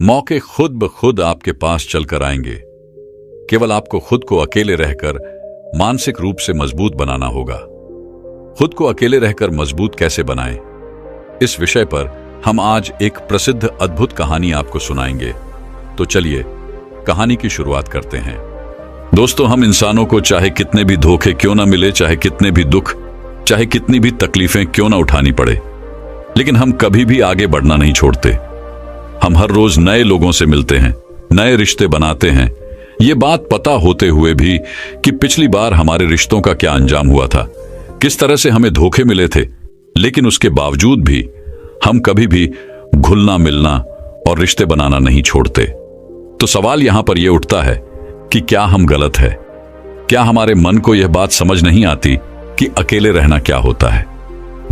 मौके खुद ब खुद आपके पास चलकर आएंगे। केवल आपको खुद को अकेले रहकर मानसिक रूप से मजबूत बनाना होगा। खुद को अकेले रहकर मजबूत कैसे बनाएं, इस विषय पर हम आज एक प्रसिद्ध अद्भुत कहानी आपको सुनाएंगे। तो चलिए कहानी की शुरुआत करते हैं। दोस्तों, हम इंसानों को चाहे कितने भी धोखे क्यों ना मिले, चाहे कितने भी दुख, चाहे कितनी भी तकलीफें क्यों ना उठानी पड़े, लेकिन हम कभी भी आगे बढ़ना नहीं छोड़ते। हम हर रोज नए लोगों से मिलते हैं, नए रिश्ते बनाते हैं, ये बात पता होते हुए भी कि पिछली बार हमारे रिश्तों का क्या अंजाम हुआ था, किस तरह से हमें धोखे मिले थे, लेकिन उसके बावजूद भी हम कभी भी घुलना मिलना और रिश्ते बनाना नहीं छोड़ते। तो सवाल यहां पर यह उठता है कि क्या हम गलत है? क्या हमारे मन को यह बात समझ नहीं आती कि अकेले रहना क्या होता है,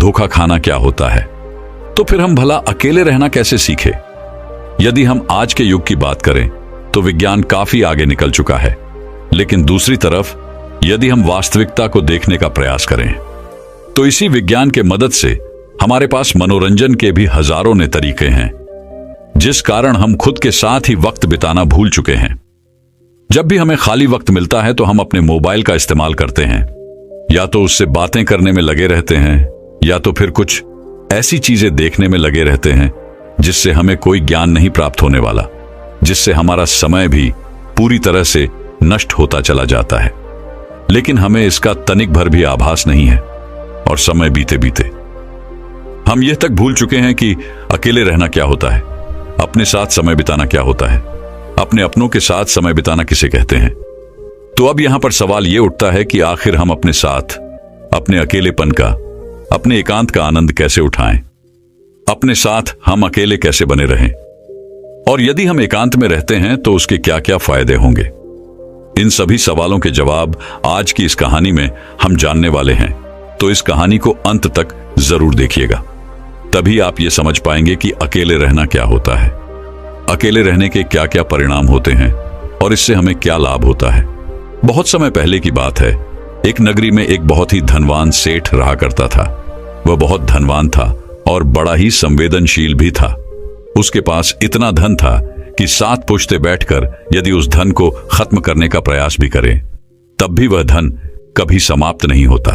धोखा खाना क्या होता है? तो फिर हम भला अकेले रहना कैसे सीखे? यदि हम आज के युग की बात करें तो विज्ञान काफी आगे निकल चुका है, लेकिन दूसरी तरफ यदि हम वास्तविकता को देखने का प्रयास करें तो इसी विज्ञान के मदद से हमारे पास मनोरंजन के भी हजारों ने तरीके हैं, जिस कारण हम खुद के साथ ही वक्त बिताना भूल चुके हैं। जब भी हमें खाली वक्त मिलता है तो हम अपने मोबाइल का इस्तेमाल करते हैं, या तो उससे बातें करने में लगे रहते हैं, या तो फिर कुछ ऐसी चीजें देखने में लगे रहते हैं जिससे हमें कोई ज्ञान नहीं प्राप्त होने वाला, जिससे हमारा समय भी पूरी तरह से नष्ट होता चला जाता है। लेकिन हमें इसका तनिक भर भी आभास नहीं है, और समय बीते बीते हम यह तक भूल चुके हैं कि अकेले रहना क्या होता है, अपने साथ समय बिताना क्या होता है, अपने अपनों के साथ समय बिताना किसे कहते हैं। तो अब यहां पर सवाल यह उठता है कि आखिर हम अपने साथ, अपने अकेलेपन का, अपने एकांत का आनंद कैसे उठाएं? अपने साथ हम अकेले कैसे बने रहें? और यदि हम एकांत में रहते हैं तो उसके क्या क्या फायदे होंगे? इन सभी सवालों के जवाब आज की इस कहानी में हम जानने वाले हैं। तो इस कहानी को अंत तक जरूर देखिएगा, तभी आप ये समझ पाएंगे कि अकेले रहना क्या होता है, अकेले रहने के क्या क्या परिणाम होते हैं और इससे हमें क्या लाभ होता है। बहुत समय पहले की बात है, एक नगरी में एक बहुत ही धनवान सेठ रहा करता था। वह बहुत धनवान था और बड़ा ही संवेदनशील भी था। उसके पास इतना धन था कि 7 पुश्ते बैठकर यदि उस धन को खत्म करने का प्रयास भी करें तब भी वह धन कभी समाप्त नहीं होता।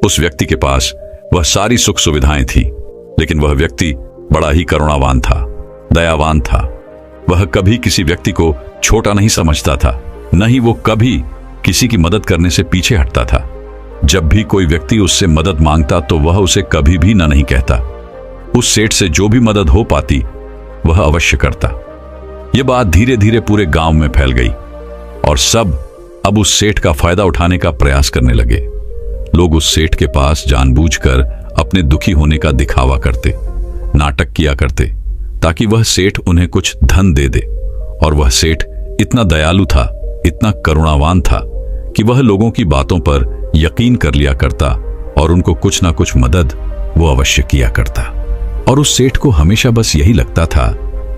उस व्यक्ति के पास वह सारी सुख सुविधाएं थी, लेकिन वह व्यक्ति बड़ा ही करुणावान था, दयावान था। वह कभी किसी व्यक्ति को छोटा नहीं समझता था, न ही वो कभी किसी की मदद करने से पीछे हटता था। जब भी कोई व्यक्ति उससे मदद मांगता तो वह उसे कभी भी न नहीं कहता। उस सेठ से जो भी मदद हो पाती वह अवश्य करता। यह बात धीरे धीरे पूरे गांव में फैल गई और सब अब उस सेठ का फायदा उठाने का प्रयास करने लगे। लोग उस सेठ के पास जानबूझकर अपने दुखी होने का दिखावा करते, नाटक किया करते, ताकि वह सेठ उन्हें कुछ धन दे दे। और वह सेठ इतना दयालु था, इतना करुणावान था कि वह लोगों की बातों पर यकीन कर लिया करता और उनको कुछ ना कुछ मदद वो अवश्य किया करता। और उस सेठ को हमेशा बस यही लगता था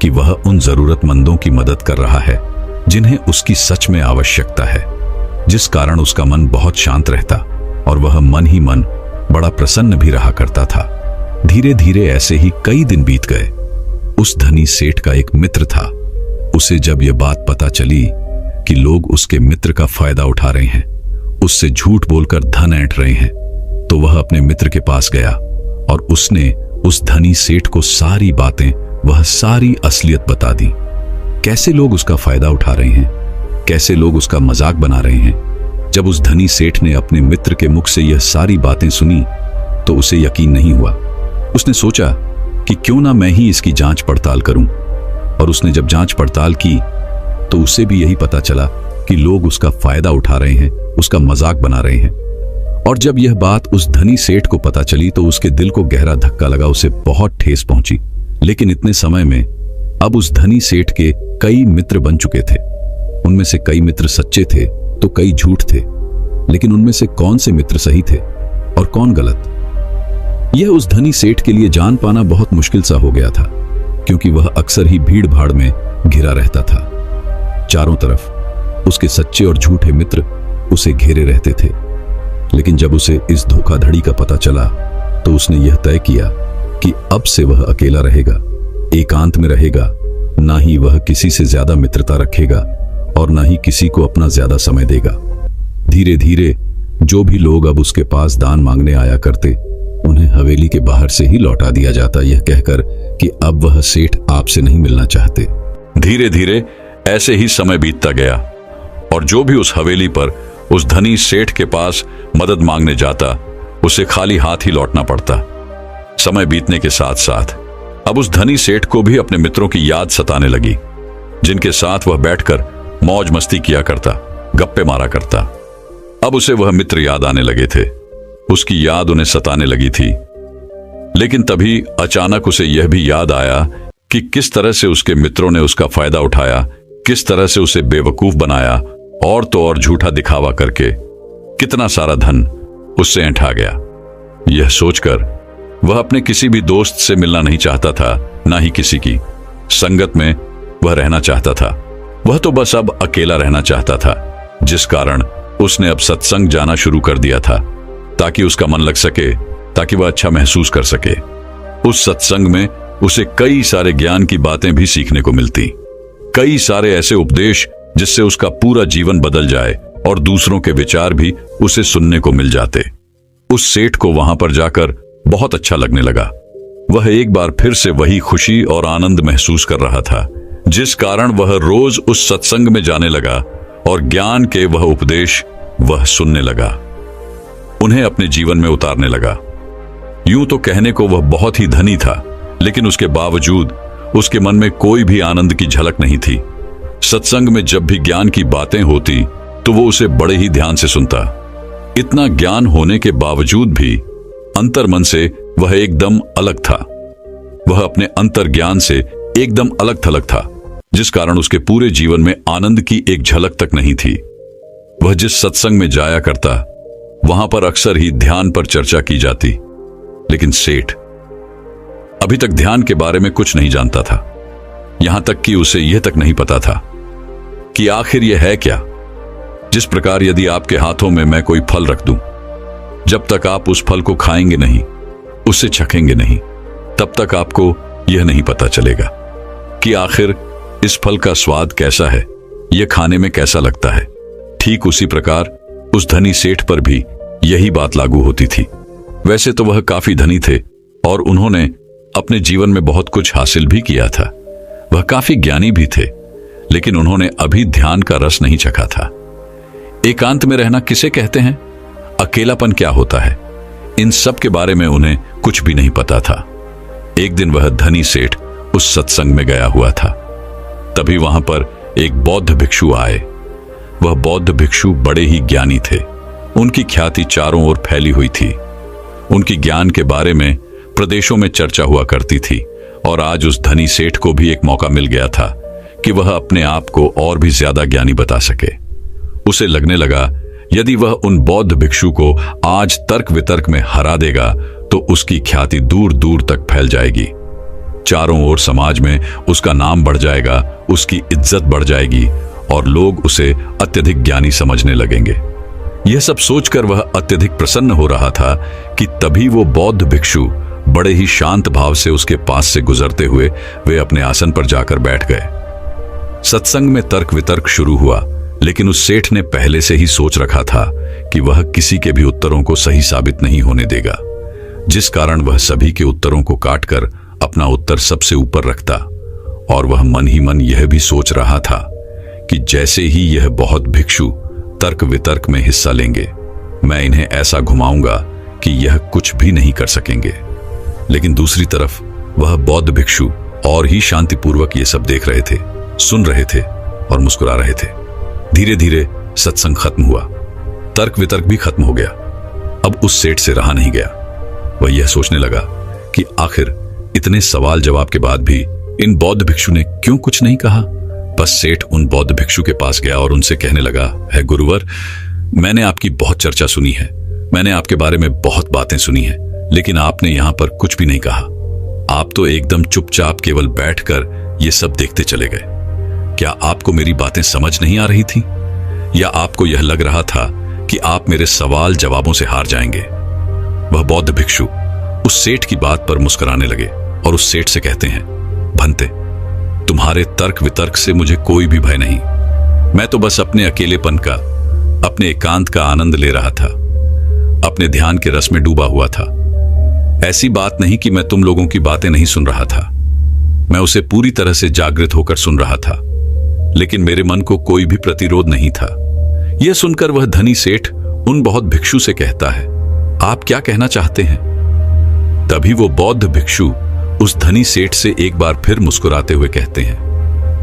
कि वह उन जरूरतमंदों की मदद कर रहा है जिन्हें उसकी सच में आवश्यकता है, जिस कारण उसका मन बहुत शांत रहता और वह मन ही मन बड़ा प्रसन्न भी रहा करता था। धीरे धीरे ऐसे ही कई दिन बीत गए। उस धनी सेठ का एक मित्र था। उसे जब यह बात पता चली कि लोग उसके मित्र का फायदा उठा रहे हैं, उससे झूठ बोलकर धन ऐंठ रहे हैं, तो वह अपने मित्र के पास गया और उसने उस धनी सेठ को सारी बातें, वह सारी असलियत बता दी। कैसे लोग उसका फायदा उठा रहे हैं, कैसे लोग उसका मजाक बना रहे हैं। जब उस धनी सेठ ने अपने मित्र के मुख से यह सारी बातें सुनी तो उसे यकीन नहीं हुआ। उसने सोचा कि क्यों ना मैं ही इसकी जांच पड़ताल करूं। और उसने जब जांच पड़ताल की तो उसे भी यही पता चला कि लोग उसका फायदा उठा रहे हैं, उसका मजाक बना रहे हैं। और जब यह बात उस धनी सेठ को पता चली तो उसके दिल को गहरा धक्का लगा, उसे बहुत ठेस पहुंची। लेकिन इतने समय में अब उस धनी सेठ के कई मित्र बन चुके थे। उनमें से कई मित्र सच्चे थे तो कई झूठ थे, लेकिन उनमें से कौन से मित्र सही थे और कौन गलत, यह उस धनी सेठ के लिए जान पाना बहुत मुश्किल सा हो गया था, क्योंकि वह अक्सर ही भीड़ भाड़ में घिरा रहता था। चारों तरफ उसके सच्चे और झूठे मित्र उसे घेरे रहते थे। लेकिन जब उसे इस धोखाधड़ी का पता चला तो उसने यह तय किया कि अब से वह अकेला रहेगा, एकांत में रहेगा, ना ही वह किसी से ज्यादा मित्रता रखेगा और ना ही किसी को अपना ज्यादा समय देगा। धीरे धीरे जो भी लोग अब उसके पास दान मांगने आया करते, उन्हें हवेली के बाहर से ही लौटा दिया जाता, यह कहकर कि अब वह सेठ आपसे नहीं मिलना चाहते। धीरे धीरे ऐसे ही समय बीतता गया और जो भी उस हवेली पर उस धनी सेठ के पास मदद मांगने जाता, उसे खाली हाथ ही लौटना पड़ता। समय बीतने के साथ साथ अब उस धनी सेठ को भी अपने मित्रों की याद सताने लगी, जिनके साथ वह बैठकर मौज मस्ती किया करता, गप्पे मारा करता। अब उसे वह मित्र याद आने लगे थे, उसकी याद उन्हें सताने लगी थी। लेकिन तभी अचानक उसे यह भी याद आया कि किस तरह से उसके मित्रों ने उसका फायदा उठाया, किस तरह से उसे बेवकूफ बनाया और तो और झूठा दिखावा करके कितना सारा धन उससे ऐंठा गया। यह सोचकर वह अपने किसी भी दोस्त से मिलना नहीं चाहता था, ना ही किसी की संगत में वह रहना चाहता था। वह तो बस अब अकेला रहना चाहता था, जिस कारण उसने अब सत्संग जाना शुरू कर दिया था, ताकि उसका मन लग सके, ताकि वह अच्छा महसूस कर सके। उस सत्संग में उसे कई सारे ज्ञान की बातें भी सीखने को मिलती, कई सारे ऐसे उपदेश जिससे उसका पूरा जीवन बदल जाए और दूसरों के विचार भी उसे सुनने को मिल जाते। उस सेठ को वहां पर जाकर बहुत अच्छा लगने लगा। वह एक बार फिर से वही खुशी और आनंद महसूस कर रहा था, जिस कारण वह रोज उस सत्संग में जाने लगा और ज्ञान के वह उपदेश वह सुनने लगा, उन्हें अपने जीवन में उतारने लगा। यूं तो कहने को वह बहुत ही धनी था, लेकिन उसके बावजूद उसके मन में कोई भी आनंद की झलक नहीं थी। सत्संग में जब भी ज्ञान की बातें होती तो वो उसे बड़े ही ध्यान से सुनता। इतना ज्ञान होने के बावजूद भी अंतर्मन से वह एकदम अलग था। वह अपने अंतर ज्ञान से एकदम अलग थलग था, जिस कारण उसके पूरे जीवन में आनंद की एक झलक तक नहीं थी। वह जिस सत्संग में जाया करता, वहां पर अक्सर ही ध्यान पर चर्चा की जाती, लेकिन सेठ अभी तक ध्यान के बारे में कुछ नहीं जानता था। यहां तक कि उसे यह तक नहीं पता था कि आखिर यह है क्या। जिस प्रकार यदि आपके हाथों में मैं कोई फल रख दूं, जब तक आप उस फल को खाएंगे नहीं, उसे चखेंगे नहीं, तब तक आपको यह नहीं पता चलेगा कि आखिर इस फल का स्वाद कैसा है, यह खाने में कैसा लगता है। ठीक उसी प्रकार उस धनी सेठ पर भी यही बात लागू होती थी। वैसे तो वह काफी धनी थे और उन्होंने अपने जीवन में बहुत कुछ हासिल भी किया था। वह काफी ज्ञानी भी थे, लेकिन उन्होंने अभी ध्यान का रस नहीं चखा था। एकांत में रहना किसे कहते हैं, अकेलापन क्या होता है, इन सब के बारे में उन्हें कुछ भी नहीं पता था। एक दिन वह धनी सेठ उस सत्संग में गया हुआ था। तभी वहां पर एक बौद्ध भिक्षु आए। वह बौद्ध भिक्षु बड़े ही ज्ञानी थे। उनकी ख्याति चारों ओर फैली हुई थी। उनकी ज्ञान के बारे में प्रदेशों में चर्चा हुआ करती थी और आज उस धनी सेठ को भी एक मौका मिल गया था कि वह अपने आप को और भी ज्यादा ज्ञानी बता सके। उसे लगने लगा यदि वह उन बौद्ध भिक्षु को आज तर्क वितर्क में हरा देगा तो उसकी ख्याति दूर दूर तक फैल जाएगी। चारों ओर समाज में उसका नाम बढ़ जाएगा, उसकी इज्जत बढ़ जाएगी और लोग उसे अत्यधिक ज्ञानी समझने लगेंगे। यह सब सोचकर वह अत्यधिक प्रसन्न हो रहा था कि तभी वो बौद्ध भिक्षु बड़े ही शांत भाव से उसके पास से गुजरते हुए वे अपने आसन पर जाकर बैठ गए। सत्संग में तर्क वितर्क शुरू हुआ, लेकिन उस सेठ ने पहले से ही सोच रखा था कि वह किसी के भी उत्तरों को सही साबित नहीं होने देगा, जिस कारण वह सभी के उत्तरों को काटकर अपना उत्तर सबसे ऊपर रखता। और वह मन ही मन यह भी सोच रहा था कि जैसे ही यह बहुत भिक्षु तर्क वितर्क में हिस्सा लेंगे, मैं इन्हें ऐसा घुमाऊंगा कि यह कुछ भी नहीं कर सकेंगे। लेकिन दूसरी तरफ वह बौद्ध भिक्षु और ही शांतिपूर्वक ये सब देख रहे थे, सुन रहे थे और मुस्कुरा रहे थे। धीरे धीरे सत्संग खत्म हुआ, तर्क वितर्क भी खत्म हो गया। अब उस सेठ से रहा नहीं गया। वह यह सोचने लगा कि आखिर इतने सवाल जवाब के बाद भी इन बौद्ध भिक्षु ने क्यों कुछ नहीं कहा। बस सेठ उन बौद्ध भिक्षु के पास गया और उनसे कहने लगा, है गुरुवर, मैंने आपकी बहुत चर्चा सुनी है, मैंने आपके बारे में बहुत बातें सुनी है, लेकिन आपने यहां पर कुछ भी नहीं कहा। आप तो एकदम चुपचाप केवल बैठकर ये सब देखते चले गए। क्या आपको मेरी बातें समझ नहीं आ रही थी, या आपको यह लग रहा था कि आप मेरे सवाल जवाबों से हार जाएंगे? वह बौद्ध भिक्षु उस सेठ की बात पर मुस्कुराने लगे और उस सेठ से कहते हैं, भंते, तुम्हारे तर्क वितर्क से मुझे कोई भी भय नहीं। मैं तो बस अपने अकेलेपन का, अपने एकांत का आनंद ले रहा था, अपने ध्यान के रस में डूबा हुआ था। ऐसी बात नहीं कि मैं तुम लोगों की बातें नहीं सुन रहा था, मैं उसे पूरी तरह से जागृत होकर सुन रहा था, लेकिन मेरे मन को कोई भी प्रतिरोध नहीं था। यह सुनकर वह धनी सेठ उन बौद्ध भिक्षु से कहता है, आप क्या कहना चाहते हैं? तभी वो बौद्ध भिक्षु उस धनी सेठ से एक बार फिर मुस्कुराते हुए कहते हैं,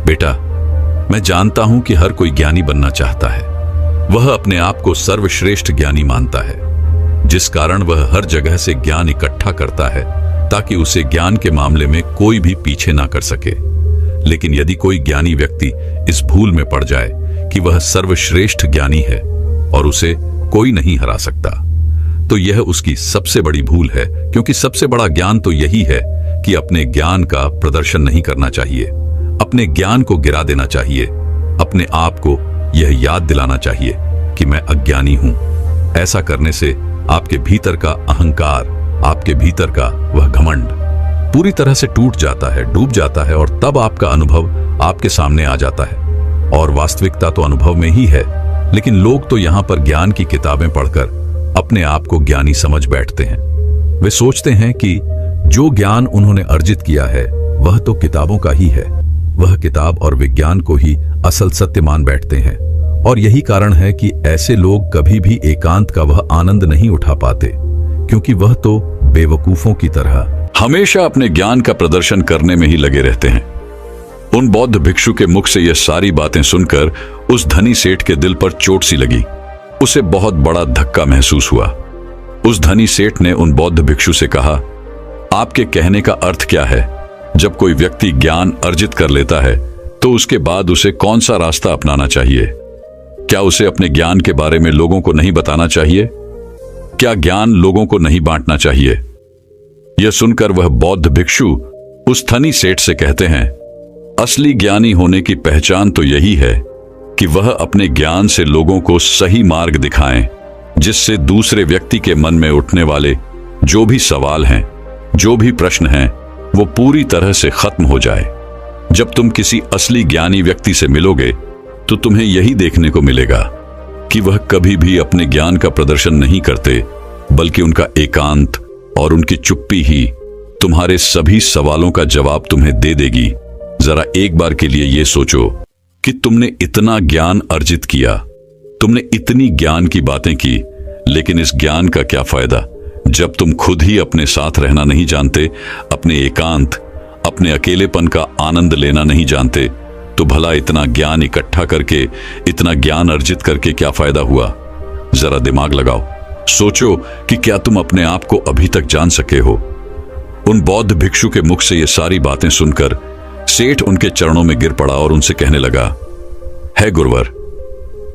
बेटा, मैं जानता हूं कि हर कोई ज्ञानी बनना चाहता है। वह अपने आप को सर्वश्रेष्ठ ज्ञानी मानता है, जिस कारण वह हर जगह से ज्ञान इकट्ठा करता है ताकि उसे ज्ञान के मामले में कोई भी पीछे ना कर सके। लेकिन यदि कोई ज्ञानी व्यक्ति इस भूल में पड़ जाए कि वह सर्वश्रेष्ठ ज्ञानी है और उसे कोई नहीं हरा सकता, तो यह उसकी सबसे बड़ी भूल है, क्योंकि सबसे बड़ा ज्ञान तो यही है कि अपने ज्ञान का प्रदर्शन नहीं करना चाहिए, अपने ज्ञान को गिरा देना चाहिए, अपने आप को यह याद दिलाना चाहिए कि मैं अज्ञानी हूं। ऐसा करने से आपके भीतर का अहंकार, आपके भीतर का वह घमंड पूरी तरह से टूट जाता है, डूब जाता है, और तब आपका अनुभव आपके सामने आ जाता है। और वास्तविकता तो अनुभव में ही है, लेकिन लोग तो यहां पर ज्ञान की किताबें पढ़कर अपने आप को ज्ञानी समझ बैठते हैं। वे सोचते हैं कि जो ज्ञान उन्होंने अर्जित किया है वह तो किताबों का ही है, वह किताब और विज्ञान को ही असल सत्य मान बैठते हैं। और यही कारण है कि ऐसे लोग कभी भी एकांत का वह आनंद नहीं उठा पाते, क्योंकि वह तो बेवकूफों की तरह हमेशा अपने ज्ञान का प्रदर्शन करने में ही लगे रहते हैं। उन बौद्ध भिक्षु के मुख से यह सारी बातें सुनकर उस धनी सेठ के दिल पर चोट सी लगी। उसे बहुत बड़ा धक्का महसूस हुआ। उस धनी सेठ ने उन बौद्ध भिक्षु से कहा, आपके कहने का अर्थ क्या है? जब कोई व्यक्ति ज्ञान अर्जित कर लेता है तो उसके बाद उसे कौन सा रास्ता अपनाना चाहिए? क्या उसे अपने ज्ञान के बारे में लोगों को नहीं बताना चाहिए? क्या ज्ञान लोगों को नहीं बांटना चाहिए? यह सुनकर वह बौद्ध भिक्षु उस धनी सेठ से कहते हैं, असली ज्ञानी होने की पहचान तो यही है कि वह अपने ज्ञान से लोगों को सही मार्ग दिखाएं, जिससे दूसरे व्यक्ति के मन में उठने वाले जो भी सवाल हैं, जो भी प्रश्न हैं, वो पूरी तरह से खत्म हो जाए। जब तुम किसी असली ज्ञानी व्यक्ति से मिलोगे तो तुम्हें यही देखने को मिलेगा कि वह कभी भी अपने ज्ञान का प्रदर्शन नहीं करते, बल्कि उनका एकांत और उनकी चुप्पी ही तुम्हारे सभी सवालों का जवाब तुम्हें दे देगी। जरा एक बार के लिए यह सोचो कि तुमने इतना ज्ञान अर्जित किया, तुमने इतनी ज्ञान की बातें की, लेकिन इस ज्ञान का क्या फायदा जब तुम खुद ही अपने साथ रहना नहीं जानते, अपने एकांत, अपने अकेलेपन का आनंद लेना नहीं जानते? तो भला इतना ज्ञान इकट्ठा करके, इतना ज्ञान अर्जित करके क्या फायदा हुआ? जरा दिमाग लगाओ, सोचो कि क्या तुम अपने आप को अभी तक जान सके हो? उन बौद्ध भिक्षु के मुख से ये सारी बातें सुनकर सेठ उनके चरणों में गिर पड़ा और उनसे कहने लगा, है गुरुवर,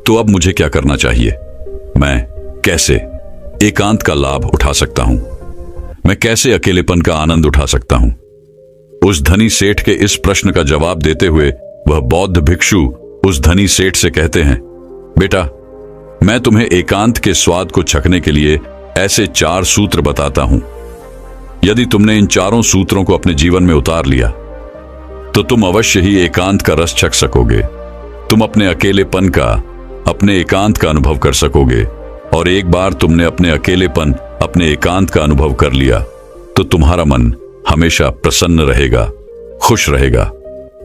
तो अब मुझे क्या करना चाहिए? मैं कैसे एकांत का लाभ उठा सकता हूं? मैं कैसे अकेलेपन का आनंद उठा सकता हूं? उस धनी सेठ के इस प्रश्न का जवाब देते हुए वह बौद्ध भिक्षु उस धनी सेठ से कहते हैं, बेटा, मैं तुम्हें एकांत के स्वाद को चखने के लिए ऐसे 4 सूत्र बताता हूं। यदि तुमने इन 4 सूत्रों को अपने जीवन में उतार लिया तो तुम अवश्य ही एकांत का रस चख सकोगे। तुम अपने अकेलेपन का, अपने एकांत का अनुभव कर सकोगे। और एक बार तुमने अपने अकेलेपन, अपने एकांत का अनुभव कर लिया तो तुम्हारा मन हमेशा प्रसन्न रहेगा, खुश रहेगा।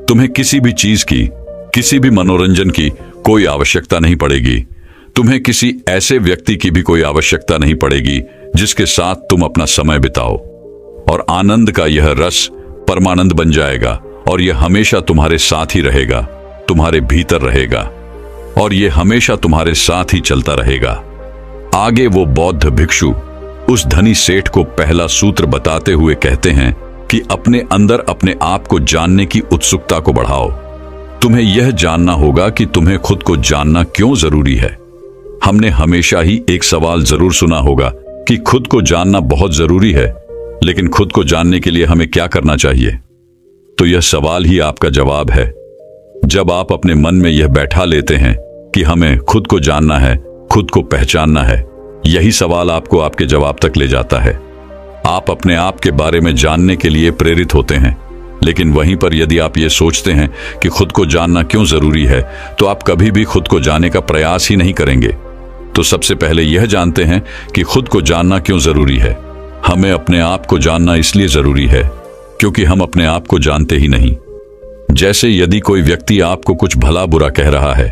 तुम्हें किसी भी चीज की, किसी भी मनोरंजन की कोई आवश्यकता नहीं पड़ेगी। तुम्हें किसी ऐसे व्यक्ति की भी कोई आवश्यकता नहीं पड़ेगी जिसके साथ तुम अपना समय बिताओ। और आनंद का यह रस परमानंद बन जाएगा और यह हमेशा तुम्हारे साथ ही रहेगा, तुम्हारे भीतर रहेगा, और यह हमेशा तुम्हारे साथ ही चलता रहेगा। आगे वो बौद्ध भिक्षु उस धनी सेठ को पहला सूत्र बताते हुए कहते हैं कि अपने अंदर अपने आप को जानने की उत्सुकता को बढ़ाओ। तुम्हें यह जानना होगा कि तुम्हें खुद को जानना क्यों जरूरी है। हमने हमेशा ही एक सवाल जरूर सुना होगा कि खुद को जानना बहुत जरूरी है, लेकिन खुद को जानने के लिए हमें क्या करना चाहिए? तो यह सवाल ही आपका जवाब है। जब आप अपने मन में यह बैठा लेते हैं कि हमें खुद को जानना है, खुद को पहचानना है, यही सवाल आपको आपके जवाब तक ले जाता है। आप अपने आप के बारे में जानने के लिए प्रेरित होते हैं। लेकिन वहीं पर यदि आप ये सोचते हैं कि खुद को जानना क्यों जरूरी है, तो आप कभी भी खुद को जानने का प्रयास ही नहीं करेंगे। तो सबसे पहले यह जानते हैं कि खुद को जानना क्यों जरूरी है। हमें अपने आप को जानना इसलिए जरूरी है क्योंकि हम अपने आप को जानते ही नहीं। जैसे यदि कोई व्यक्ति आपको कुछ भला बुरा कह रहा है,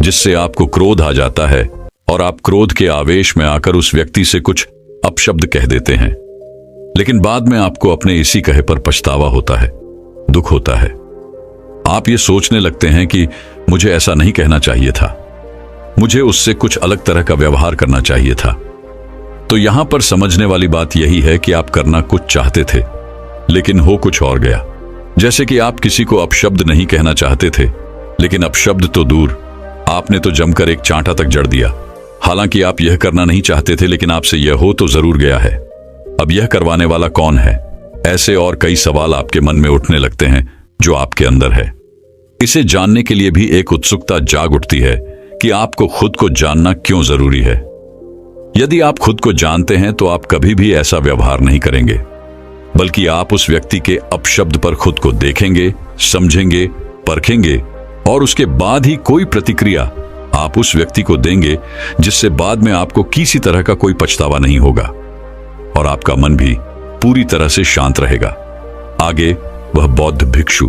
जिससे आपको क्रोध आ जाता है और आप क्रोध के आवेश में आकर उस व्यक्ति से कुछ अपशब्द कह देते हैं, लेकिन बाद में आपको अपने इसी कहे पर पछतावा होता है, दुख होता है। आप ये सोचने लगते हैं कि मुझे ऐसा नहीं कहना चाहिए था, मुझे उससे कुछ अलग तरह का व्यवहार करना चाहिए था। तो यहां पर समझने वाली बात यही है कि आप करना कुछ चाहते थे, लेकिन हो कुछ और गया। जैसे कि आप किसी को अपशब्द नहीं कहना चाहते थे, लेकिन अपशब्द तो दूर, आपने तो जमकर एक चांटा तक जड़ दिया। हालांकि आप यह करना नहीं चाहते थे, लेकिन आपसे यह हो तो जरूर गया है। अब यह करवाने वाला कौन है? ऐसे और कई सवाल आपके मन में उठने लगते हैं जो आपके अंदर है। इसे जानने के लिए भी एक उत्सुकता जाग उठती है कि आपको खुद को जानना क्यों जरूरी है। यदि आप खुद को जानते हैं तो आप कभी भी ऐसा व्यवहार नहीं करेंगे, बल्कि आप उस व्यक्ति के अपशब्द पर खुद को देखेंगे, समझेंगे, परखेंगे और उसके बाद ही कोई प्रतिक्रिया आप उस व्यक्ति को देंगे जिससे बाद में आपको किसी तरह का कोई पछतावा नहीं होगा और आपका मन भी पूरी तरह से शांत रहेगा। आगे वह बौद्ध भिक्षु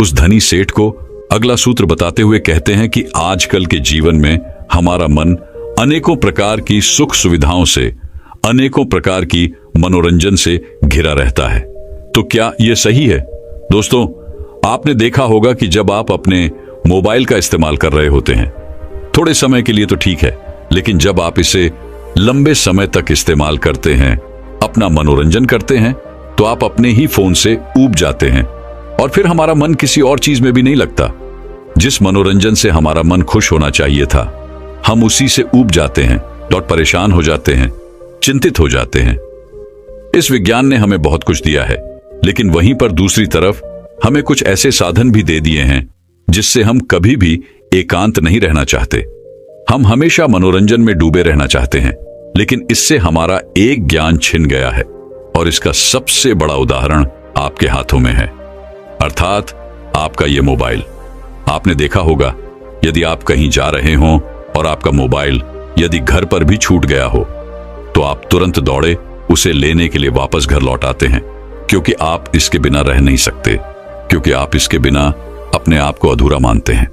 उस धनी सेठ को अगला सूत्र बताते हुए कहते हैं कि आजकल के जीवन में हमारा मन अनेकों प्रकार की सुख सुविधाओं से, अनेकों प्रकार की मनोरंजन से घिरा रहता है। तो क्या यह सही है? दोस्तों, आपने देखा होगा कि जब आप अपने मोबाइल का इस्तेमाल कर रहे होते हैं, थोड़े समय के लिए तो ठीक है, लेकिन जब आप इसे लंबे समय तक इस्तेमाल करते हैं, अपना मनोरंजन करते हैं, तो आप अपने ही फोन से ऊब जाते हैं और फिर हमारा मन किसी और चीज में भी नहीं लगता। जिस मनोरंजन से हमारा मन खुश होना चाहिए था, हम उसी से ऊब जाते हैं और परेशान हो जाते हैं, चिंतित हो जाते हैं। इस विज्ञान ने हमें बहुत कुछ दिया है, लेकिन वहीं पर दूसरी तरफ हमें कुछ ऐसे साधन भी दे दिए हैं जिससे हम कभी भी एकांत नहीं रहना चाहते। हम हमेशा मनोरंजन में डूबे रहना चाहते हैं, लेकिन इससे हमारा एक ज्ञान छिन गया है और इसका सबसे बड़ा उदाहरण आपके हाथों में है, अर्थात आपका ये मोबाइल। आपने देखा होगा, यदि आप कहीं जा रहे हो और आपका मोबाइल यदि घर पर भी छूट गया हो, तो आप तुरंत दौड़े उसे लेने के लिए वापस घर लौट आते हैं, क्योंकि आप इसके बिना रह नहीं सकते, क्योंकि आप इसके बिना अपने आप को अधूरा मानते हैं।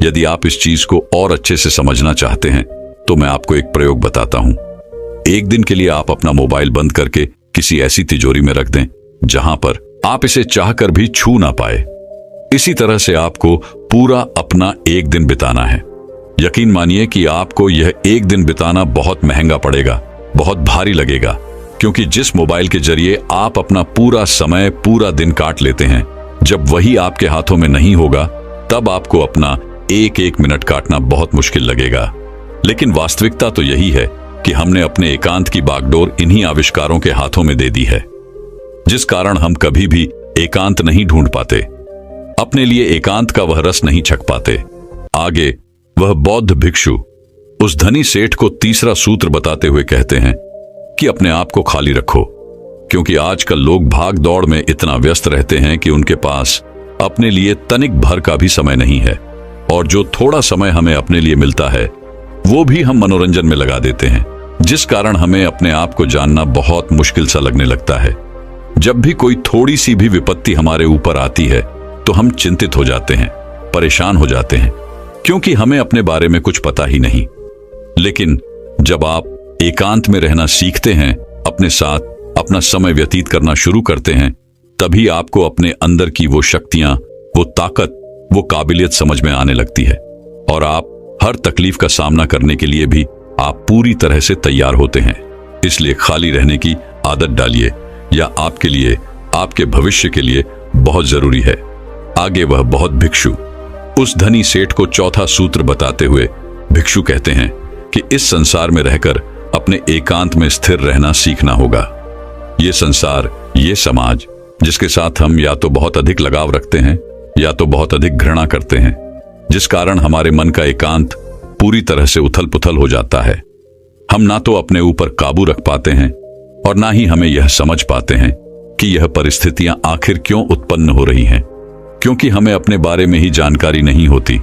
यदि आप इस चीज को और अच्छे से समझना चाहते हैं, तो मैं आपको एक प्रयोग बताता हूं। एक दिन के लिए आप अपना मोबाइल बंद करके किसी ऐसी तिजोरी में रख दें जहां पर आप इसे चाहकर भी छू ना पाए। इसी तरह से आपको पूरा अपना एक दिन बिताना है। यकीन मानिए कि आपको यह एक दिन बिताना बहुत महंगा पड़ेगा, बहुत भारी लगेगा, क्योंकि जिस मोबाइल के जरिए आप अपना पूरा समय, पूरा दिन काट लेते हैं, जब वही आपके हाथों में नहीं होगा, तब आपको अपना एक एक मिनट काटना बहुत मुश्किल लगेगा। लेकिन वास्तविकता तो यही है कि हमने अपने एकांत की बागडोर इन्हीं आविष्कारों के हाथों में दे दी है, जिस कारण हम कभी भी एकांत नहीं ढूंढ पाते, अपने लिए एकांत का वह रस नहीं छक पाते। आगे वह बौद्ध भिक्षु उस धनी सेठ को तीसरा सूत्र बताते हुए कहते हैं कि अपने आप को खाली रखो, क्योंकि आजकल लोग भाग दौड़ में इतना व्यस्त रहते हैं कि उनके पास अपने लिए तनिक भर का भी समय नहीं है, और जो थोड़ा समय हमें अपने लिए मिलता है वो भी हम मनोरंजन में लगा देते हैं, जिस कारण हमें अपने आप को जानना बहुत मुश्किल सा लगने लगता है। जब भी कोई थोड़ी सी भी विपत्ति हमारे ऊपर आती है तो हम चिंतित हो जाते हैं, परेशान हो जाते हैं, क्योंकि हमें अपने बारे में कुछ पता ही नहीं। लेकिन जब आप एकांत में रहना सीखते हैं, अपने साथ अपना समय व्यतीत करना शुरू करते हैं, तभी आपको अपने अंदर की वो शक्तियां, वो ताकत, वो काबिलियत समझ में आने लगती है और आप हर तकलीफ का सामना करने के लिए भी आप पूरी तरह से तैयार होते हैं। इसलिए खाली रहने की आदत डालिए, या आपके लिए, आपके भविष्य के लिए बहुत जरूरी है। आगे वह बहुत भिक्षु उस धनी सेठ को चौथा सूत्र बताते हुए भिक्षु कहते हैं कि इस संसार में रहकर अपने एकांत में स्थिर रहना सीखना होगा। ये संसार, ये समाज, जिसके साथ हम या तो बहुत अधिक लगाव रखते हैं या तो बहुत अधिक घृणा करते हैं, जिस कारण हमारे मन का एकांत पूरी तरह से उथल पुथल हो जाता है। हम ना तो अपने ऊपर काबू रख पाते हैं और ना ही हमें यह समझ पाते हैं कि यह परिस्थितियां आखिर क्यों उत्पन्न हो रही हैं, क्योंकि हमें अपने बारे में ही जानकारी नहीं होती।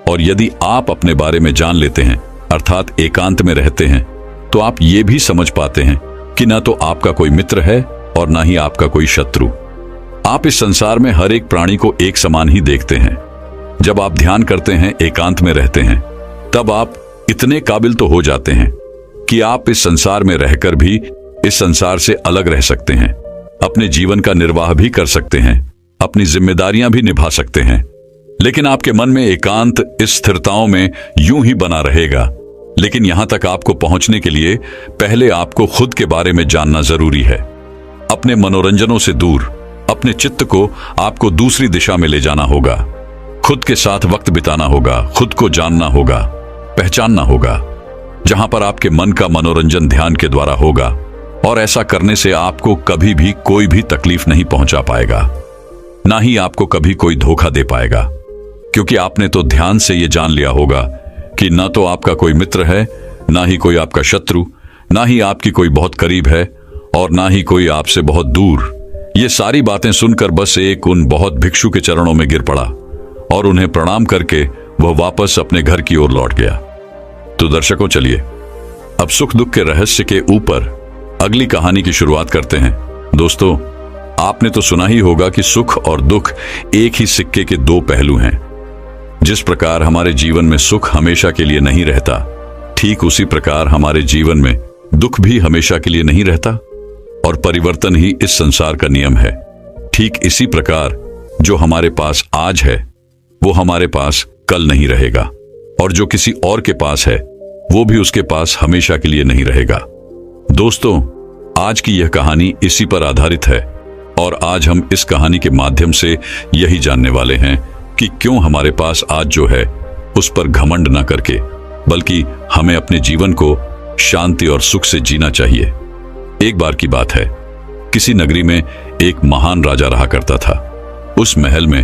और यदि आप अपने बारे में जान लेते हैं, अर्थात एकांत में रहते हैं, तो आप ये भी समझ पाते हैं कि ना तो आपका कोई मित्र है और ना ही आपका कोई शत्रु। आप इस संसार में हर एक प्राणी को एक समान ही देखते हैं। जब आप ध्यान करते हैं, एकांत में रहते हैं, तब आप इतने काबिल तो हो जाते हैं कि आप इस संसार में रहकर भी इस संसार से अलग रह सकते हैं, अपने जीवन का निर्वाह भी कर सकते हैं, अपनी जिम्मेदारियां भी निभा सकते हैं। लेकिन आपके मन में एकांत इस स्थिरताओं में यूं ही बना रहेगा। लेकिन यहां तक आपको पहुंचने के लिए पहले आपको खुद के बारे में जानना जरूरी है। अपने मनोरंजनों से दूर अपने चित्त को आपको दूसरी दिशा में ले जाना होगा। खुद के साथ वक्त बिताना होगा, खुद को जानना होगा, पहचानना होगा, जहां पर आपके मन का मनोरंजन ध्यान के द्वारा होगा। और ऐसा करने से आपको कभी भी कोई भी तकलीफ नहीं पहुंचा पाएगा, ना ही आपको कभी कोई धोखा दे पाएगा, क्योंकि आपने तो ध्यान से यह जान लिया होगा कि ना तो आपका कोई मित्र है, ना ही कोई आपका शत्रु, ना ही आपकी कोई बहुत करीब है और ना ही कोई आपसे बहुत दूर। ये सारी बातें सुनकर बस एक उन बहुत भिक्षु के चरणों में गिर पड़ा और उन्हें प्रणाम करके वह वापस अपने घर की ओर लौट गया। तो दर्शकों, चलिए अब सुख दुख के रहस्य के ऊपर अगली कहानी की शुरुआत करते हैं। दोस्तों, आपने तो सुना ही होगा कि सुख और दुख एक ही सिक्के के दो पहलू हैं। जिस प्रकार हमारे जीवन में सुख हमेशा के लिए नहीं रहता, ठीक उसी प्रकार हमारे जीवन में दुख भी हमेशा के लिए नहीं रहता, और परिवर्तन ही इस संसार का नियम है। ठीक इसी प्रकार जो हमारे पास आज है वो हमारे पास कल नहीं रहेगा, और जो किसी और के पास है वो भी उसके पास हमेशा के लिए नहीं रहेगा। दोस्तों, आज की यह कहानी इसी पर आधारित है, और आज हम इस कहानी के माध्यम से यही जानने वाले हैं कि क्यों हमारे पास आज जो है उस पर घमंड न करके, बल्कि हमें अपने जीवन को शांति और सुख से जीना चाहिए। एक बार की बात है, किसी नगरी में एक महान राजा रहा करता था। उस महल में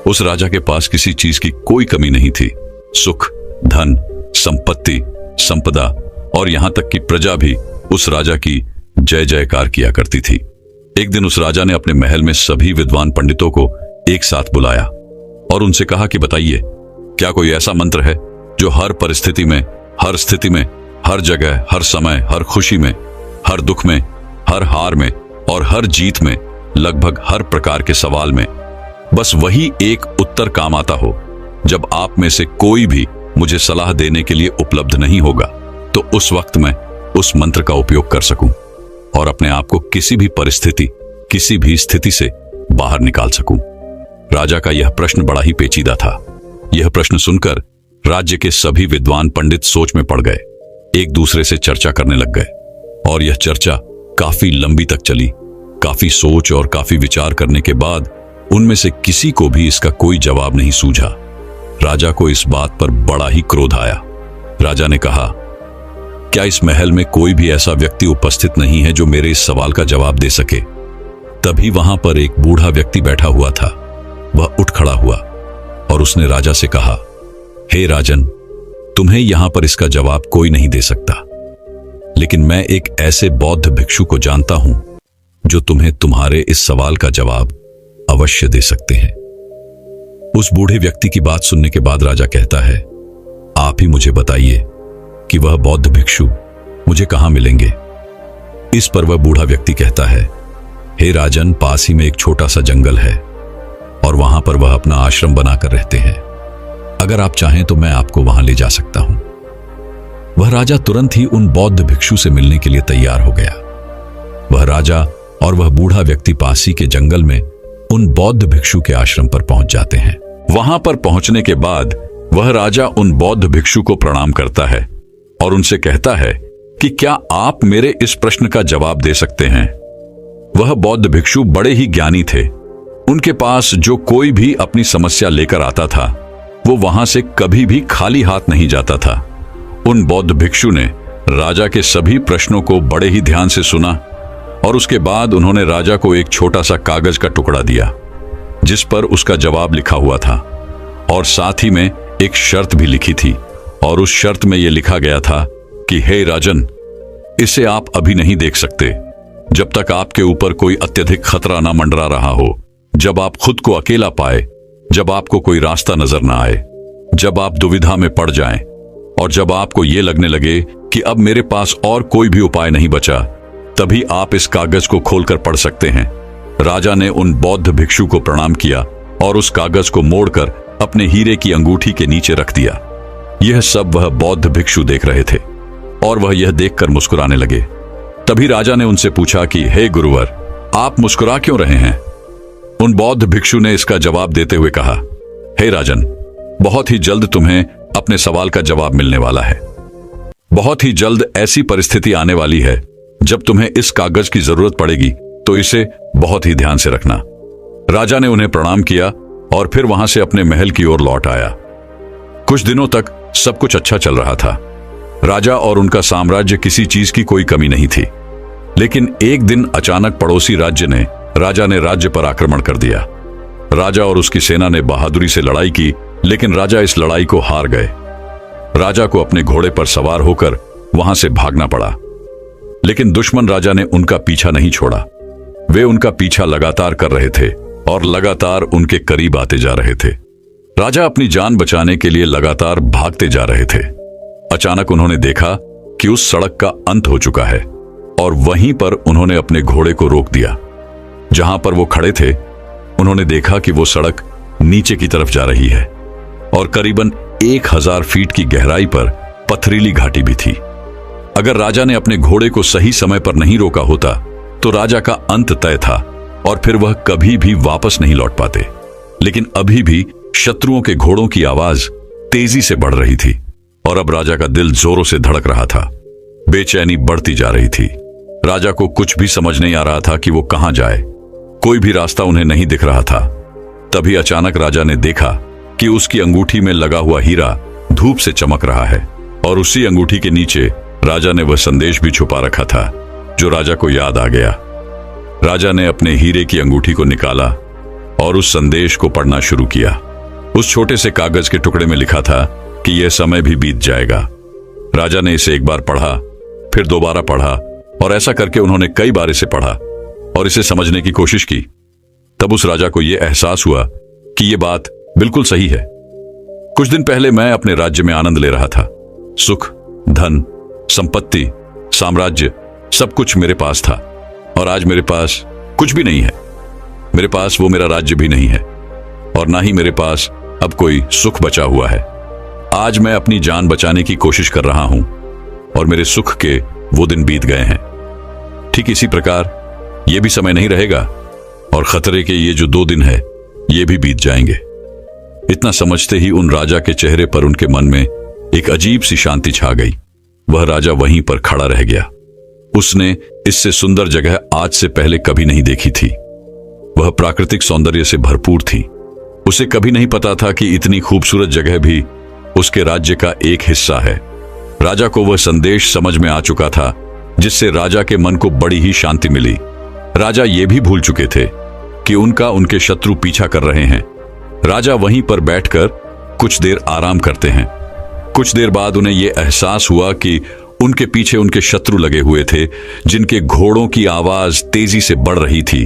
उस राजा के पास किसी चीज की कोई कमी नहीं थी। सुख, धन, संपत्ति, संपदा और यहां तक कि प्रजा भी उस राजा की जय जयकार किया करती थी। एक दिन उस राजा ने अपने महल में सभी विद्वान पंडितों को एक साथ बुलाया और उनसे कहा कि बताइए, क्या कोई ऐसा मंत्र है जो हर परिस्थिति में, हर स्थिति में, हर जगह, हर समय, हर खुशी में, हर दुख में, हर हार में और हर जीत में, लगभग हर प्रकार के सवाल में बस वही एक उत्तर काम आता हो। जब आप में से कोई भी मुझे सलाह देने के लिए उपलब्ध नहीं होगा, तो उस वक्त मैं उस मंत्र का उपयोग कर सकूं और अपने आप को किसी भी परिस्थिति, किसी भी स्थिति से बाहर निकाल सकूं। राजा का यह प्रश्न बड़ा ही पेचीदा था। यह प्रश्न सुनकर राज्य के सभी विद्वान पंडित सोच में पड़ गए, एक दूसरे से चर्चा करने लग गए, और यह चर्चा काफी लंबी तक चली। काफी सोच और काफी विचार करने के बाद उनमें से किसी को भी इसका कोई जवाब नहीं सूझा। राजा को इस बात पर बड़ा ही क्रोध आया। राजा ने कहा, क्या इस महल में कोई भी ऐसा व्यक्ति उपस्थित नहीं है जो मेरे इस सवाल का जवाब दे सके? तभी वहां पर एक बूढ़ा व्यक्ति बैठा हुआ था। वह उठ खड़ा हुआ और उसने राजा से कहा, हे राजन, तुम्हें यहां पर इसका जवाब कोई नहीं दे सकता, लेकिन मैं एक ऐसे बौद्ध भिक्षु को जानता हूं जो तुम्हें तुम्हारे इस सवाल का जवाब अवश्य दे सकते हैं। उस बूढ़े व्यक्ति की बात सुनने के बाद राजा कहता है, आप ही मुझे बताइए कि वह बौद्ध भिक्षु मुझे कहां मिलेंगे। इस पर वह बूढ़ा व्यक्ति कहता है, हे राजन, पास ही में एक छोटा सा जंगल है और वहां पर वह अपना आश्रम बनाकर रहते हैं। अगर आप चाहें तो मैं आपको वहां ले जा सकता हूं। वह राजा तुरंत ही उन बौद्ध भिक्षु से मिलने के लिए तैयार हो गया। वह राजा और वह बूढ़ा व्यक्ति पास ही के जंगल में उन बौद्ध भिक्षु के आश्रम पर पहुंच जाते हैं। वहां पर पहुंचने के बाद वह राजा उन बौद्ध भिक्षु को प्रणाम करता है और उनसे कहता है कि क्या आप मेरे इस प्रश्न का जवाब दे सकते हैं। वह बौद्ध भिक्षु बड़े ही ज्ञानी थे। उनके पास जो कोई भी अपनी समस्या लेकर आता था, वो वहां से कभी भी खाली हाथ नहीं जाता था। उन बौद्ध भिक्षु ने राजा के सभी प्रश्नों को बड़े ही ध्यान से सुना और उसके बाद उन्होंने राजा को एक छोटा सा कागज का टुकड़ा दिया जिस पर उसका जवाब लिखा हुआ था, और साथ ही में एक शर्त भी लिखी थी। और उस शर्त में यह लिखा गया था कि हे राजन, इसे आप अभी नहीं देख सकते, जब तक आपके ऊपर कोई अत्यधिक खतरा ना मंडरा रहा हो, जब आप खुद को अकेला पाए, जब आपको कोई रास्ता नजर ना आए, जब आप दुविधा में पड़ जाएं और जब आपको यह लगने लगे कि अब मेरे पास और कोई भी उपाय नहीं बचा, तभी आप इस कागज को खोलकर पढ़ सकते हैं। राजा ने उन बौद्ध भिक्षु को प्रणाम किया और उस कागज को मोड़कर अपने हीरे की अंगूठी के नीचे रख दिया। यह सब वह बौद्ध भिक्षु देख रहे थे और वह यह देखकर मुस्कुराने लगे। तभी राजा ने उनसे पूछा कि हे गुरुवर, आप मुस्कुरा क्यों रहे हैं? उन बौद्ध भिक्षु ने इसका जवाब देते हुए कहा, हे राजन, बहुत ही जल्द तुम्हें अपने सवाल का जवाब मिलने वाला है। बहुत ही जल्द ऐसी परिस्थिति आने वाली है जब तुम्हें इस कागज की जरूरत पड़ेगी, तो इसे बहुत ही ध्यान से रखना। राजा ने उन्हें प्रणाम किया और फिर वहां से अपने महल की ओर लौट आया। कुछ दिनों तक सब कुछ अच्छा चल रहा था। राजा और उनका साम्राज्य किसी चीज की कोई कमी नहीं थी। लेकिन एक दिन अचानक पड़ोसी राजा ने राज्य पर आक्रमण कर दिया। राजा और उसकी सेना ने बहादुरी से लड़ाई की, लेकिन राजा इस लड़ाई को हार गए। राजा को अपने घोड़े पर सवार होकर वहां से भागना पड़ा, लेकिन दुश्मन राजा ने उनका पीछा नहीं छोड़ा। वे उनका पीछा लगातार कर रहे थे और लगातार उनके करीब आते जा रहे थे। राजा अपनी जान बचाने के लिए लगातार भागते जा रहे थे। अचानक उन्होंने देखा कि उस सड़क का अंत हो चुका है और वहीं पर उन्होंने अपने घोड़े को रोक दिया। जहां पर वो खड़े थे, उन्होंने देखा कि वो सड़क नीचे की तरफ जा रही है और करीबन 1000 फीट की गहराई पर पथरीली घाटी भी थी। अगर राजा ने अपने घोड़े को सही समय पर नहीं रोका होता तो राजा का अंत तय था और फिर वह कभी भी वापस नहीं लौट पाते। लेकिन अभी भी शत्रुओं के घोड़ों की आवाज तेजी से बढ़ रही थी और अब राजा का दिल जोरों से धड़क रहा था। बेचैनी बढ़ती जा रही थी। राजा को कुछ भी समझ नहीं आ रहा था कि वो कहां जाए। कोई भी रास्ता उन्हें नहीं दिख रहा था। तभी अचानक राजा ने देखा कि उसकी अंगूठी में लगा हुआ हीरा धूप से चमक रहा है और उसी अंगूठी के नीचे राजा ने वह संदेश भी छुपा रखा था जो राजा को याद आ गया। राजा ने अपने हीरे की अंगूठी को निकाला और उस संदेश को पढ़ना शुरू किया। उस छोटे से कागज के टुकड़े में लिखा था कि यह समय भी बीत जाएगा। राजा ने इसे एक बार पढ़ा, फिर दोबारा पढ़ा और ऐसा करके उन्होंने कई बार इसे पढ़ा और इसे समझने की कोशिश की। तब उस राजा को यह एहसास हुआ कि यह बात बिल्कुल सही है। कुछ दिन पहले मैं अपने राज्य में आनंद ले रहा था। सुख, धन, संपत्ति, साम्राज्य, सब कुछ मेरे पास था और आज मेरे पास कुछ भी नहीं है। मेरे पास वो मेरा राज्य भी नहीं है और ना ही मेरे पास अब कोई सुख बचा हुआ है। आज मैं अपनी जान बचाने की कोशिश कर रहा हूं और मेरे सुख के वो दिन बीत गए हैं। ठीक इसी प्रकार ये भी समय नहीं रहेगा और खतरे के ये जो 2 दिन है ये भी बीत जाएंगे। इतना समझते ही उन राजा के चेहरे पर उनके मन में एक अजीब सी शांति छा गई। वह राजा वहीं पर खड़ा रह गया। उसने इससे सुंदर जगह आज से पहले कभी नहीं देखी थी। वह प्राकृतिक सौंदर्य से भरपूर थी। उसे कभी नहीं पता था कि इतनी खूबसूरत जगह भी उसके राज्य का एक हिस्सा है। राजा को वह संदेश समझ में आ चुका था जिससे राजा के मन को बड़ी ही शांति मिली। राजा ये भी भूल चुके थे कि उनके शत्रु पीछा कर रहे हैं। राजा वहीं पर बैठकर कुछ देर आराम करते हैं। कुछ देर बाद उन्हें यह एहसास हुआ कि उनके पीछे उनके शत्रु लगे हुए थे, जिनके घोड़ों की आवाज तेजी से बढ़ रही थी,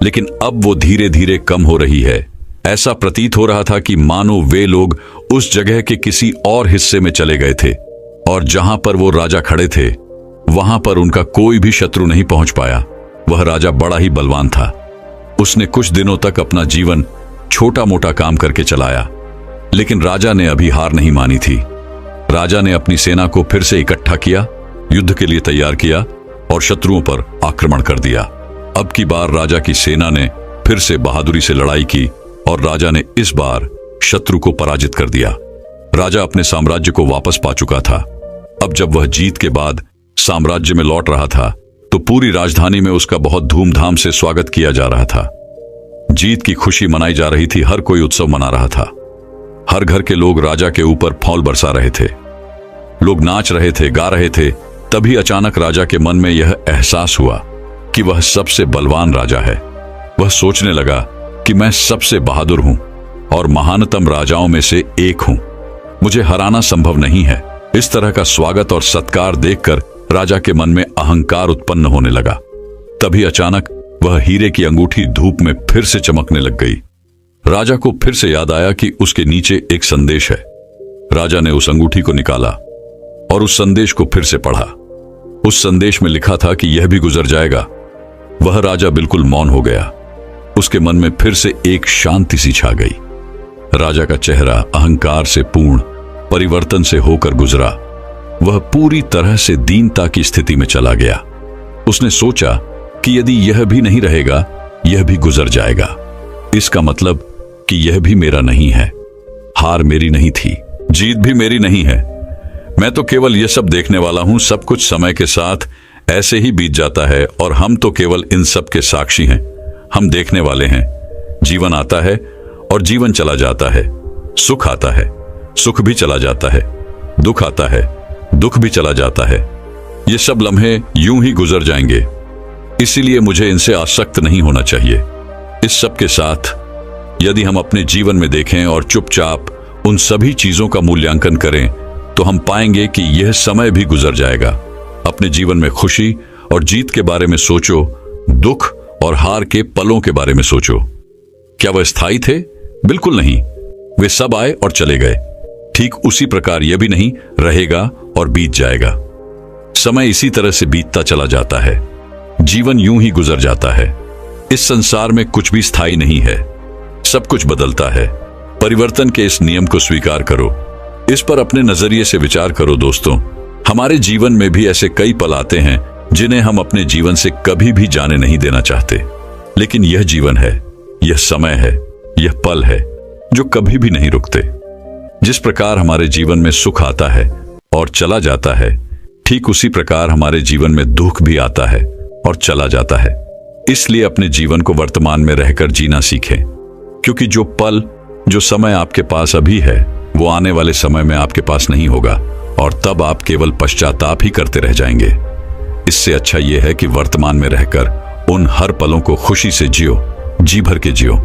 लेकिन अब वो धीरे धीरे कम हो रही है। ऐसा प्रतीत हो रहा था कि मानो वे लोग उस जगह के किसी और हिस्से में चले गए थे और जहां पर वो राजा खड़े थे वहां पर उनका कोई भी शत्रु नहीं पहुंच पाया। वह राजा बड़ा ही बलवान था। उसने कुछ दिनों तक अपना जीवन छोटा मोटा काम करके चलाया, लेकिन राजा ने अभी हार नहीं मानी थी। राजा ने अपनी सेना को फिर से इकट्ठा किया, युद्ध के लिए तैयार किया और शत्रुओं पर आक्रमण कर दिया। अब की बार राजा की सेना ने फिर से बहादुरी से लड़ाई की और राजा ने इस बार शत्रु को पराजित कर दिया। राजा अपने साम्राज्य को वापस पा चुका था। अब जब वह जीत के बाद साम्राज्य में लौट रहा था तो पूरी राजधानी में उसका बहुत धूमधाम से स्वागत किया जा रहा था। जीत की खुशी मनाई जा रही थी। हर कोई उत्सव मना रहा था। हर घर के लोग राजा के ऊपर फौल बरसा रहे थे। लोग नाच रहे थे, गा रहे थे। तभी अचानक राजा के मन में यह एहसास हुआ कि वह सबसे बलवान राजा है। वह सोचने लगा कि मैं सबसे बहादुर हूं और महानतम राजाओं में से एक हूं। मुझे हराना संभव नहीं है। इस तरह का स्वागत और सत्कार देखकर राजा के मन में अहंकार उत्पन्न होने लगा। तभी अचानक वह हीरे की अंगूठी धूप में फिर से चमकने लग गई। राजा को फिर से याद आया कि उसके नीचे एक संदेश है। राजा ने उस अंगूठी को निकाला और उस संदेश को फिर से पढ़ा। उस संदेश में लिखा था कि यह भी गुजर जाएगा। वह राजा बिल्कुल मौन हो गया। उसके मन में फिर से एक शांति सी छा गई। राजा का चेहरा अहंकार से पूर्ण परिवर्तन से होकर गुजरा। वह पूरी तरह से दीनता की स्थिति में चला गया। उसने सोचा कि यदि यह भी नहीं रहेगा, यह भी गुजर जाएगा। इसका मतलब कि यह भी मेरा नहीं है। हार मेरी नहीं थी, जीत भी मेरी नहीं है। मैं तो केवल यह सब देखने वाला हूं। सब कुछ समय के साथ ऐसे ही बीत जाता है और हम तो केवल इन सब के साक्षी हैं। हम देखने वाले हैं। जीवन आता है और जीवन चला जाता है। सुख आता है, सुख भी चला जाता है। दुख आता है, दुख भी चला जाता है। ये सब लम्हे यूं ही गुजर जाएंगे। इसीलिए मुझे इनसे आसक्त नहीं होना चाहिए। इस सब के साथ यदि हम अपने जीवन में देखें और चुपचाप उन सभी चीजों का मूल्यांकन करें, तो हम पाएंगे कि यह समय भी गुजर जाएगा। अपने जीवन में खुशी और जीत के बारे में सोचो, दुख और हार के पलों के बारे में सोचो। क्या वह स्थायी थे? बिल्कुल नहीं। वे सब आए और चले गए। ठीक उसी प्रकार यह भी नहीं रहेगा और बीत जाएगा। समय इसी तरह से बीतता चला जाता है। जीवन यूं ही गुजर जाता है। इस संसार में कुछ भी स्थायी नहीं है। सब कुछ बदलता है। परिवर्तन के इस नियम को स्वीकार करो। इस पर अपने नजरिए से विचार करो। दोस्तों, हमारे जीवन में भी ऐसे कई पल आते हैं जिन्हें हम अपने जीवन से कभी भी जाने नहीं देना चाहते। लेकिन यह जीवन है, यह समय है, यह पल है जो कभी भी नहीं रुकते। जिस प्रकार हमारे जीवन में सुख आता है और चला जाता है, ठीक उसी प्रकार हमारे जीवन में दुख भी आता है और चला जाता है। इसलिए अपने जीवन को वर्तमान में रहकर जीना सीखें, क्योंकि जो पल, जो समय आपके पास अभी है, वो आने वाले समय में आपके पास नहीं होगा और तब आप केवल पश्चाताप ही करते रह जाएंगे। इससे अच्छा यह है कि वर्तमान में रहकर उन हर पलों को खुशी से जियो, जी भर के जियो,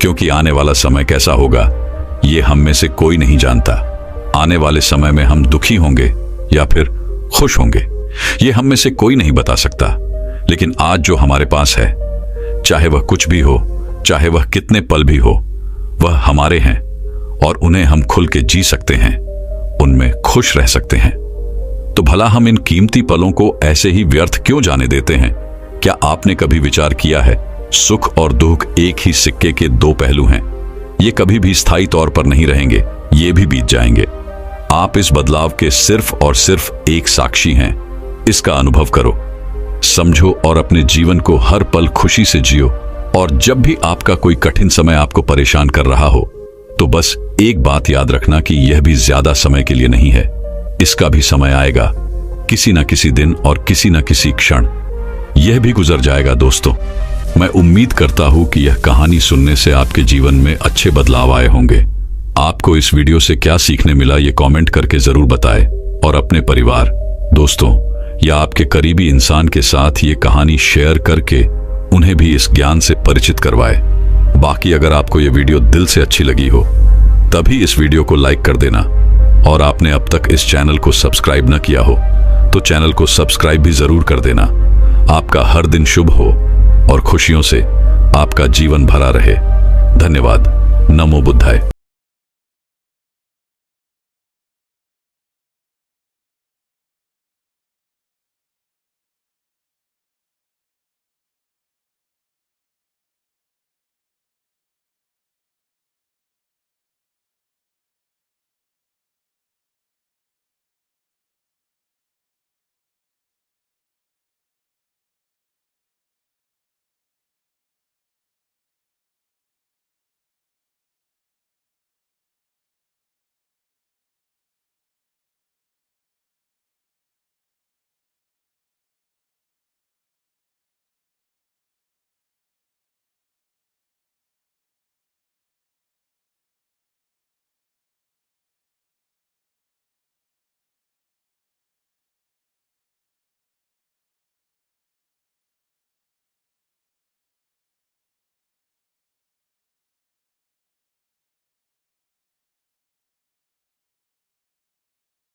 क्योंकि आने वाला समय कैसा होगा ये हम में से कोई नहीं जानता। आने वाले समय में हम दुखी होंगे या फिर खुश होंगे, ये हम में से कोई नहीं बता सकता। लेकिन आज जो हमारे पास है, चाहे वह कुछ भी हो, चाहे वह कितने पल भी हो, वह हमारे हैं और उन्हें हम खुल के जी सकते हैं, उनमें खुश रह सकते हैं। तो भला हम इन कीमती पलों को ऐसे ही व्यर्थ क्यों जाने देते हैं? क्या आपने कभी विचार किया है, सुख और दुख एक ही सिक्के के दो पहलू हैं। ये कभी भी स्थायी तौर पर नहीं रहेंगे, ये भी बीत जाएंगे। आप इस बदलाव के सिर्फ और सिर्फ एक साक्षी हैं। इसका अनुभव करो, समझो और अपने जीवन को हर पल खुशी से जियो। और जब भी आपका कोई कठिन समय आपको परेशान कर रहा हो, तो बस एक बात याद रखना कि यह भी ज्यादा समय के लिए नहीं है। इसका भी समय आएगा, किसी न किसी दिन और किसी न किसी क्षण यह भी गुजर जाएगा। दोस्तों, मैं उम्मीद करता हूं कि यह कहानी सुनने से आपके जीवन में अच्छे बदलाव आए होंगे। आपको इस वीडियो से क्या सीखने मिला, ये कमेंट करके जरूर बताएं और अपने परिवार, दोस्तों या आपके करीबी इंसान के साथ ये कहानी शेयर करके उन्हें भी इस ज्ञान से परिचित करवाएं। बाकी अगर आपको ये वीडियो दिल से अच्छी लगी हो, तभी इस वीडियो को लाइक कर देना। और आपने अब तक इस चैनल को सब्सक्राइब न किया हो, तो चैनल को सब्सक्राइब भी जरूर कर देना। आपका हर दिन शुभ हो और खुशियों से आपका जीवन भरा रहे। धन्यवाद। नमो बुद्धाय।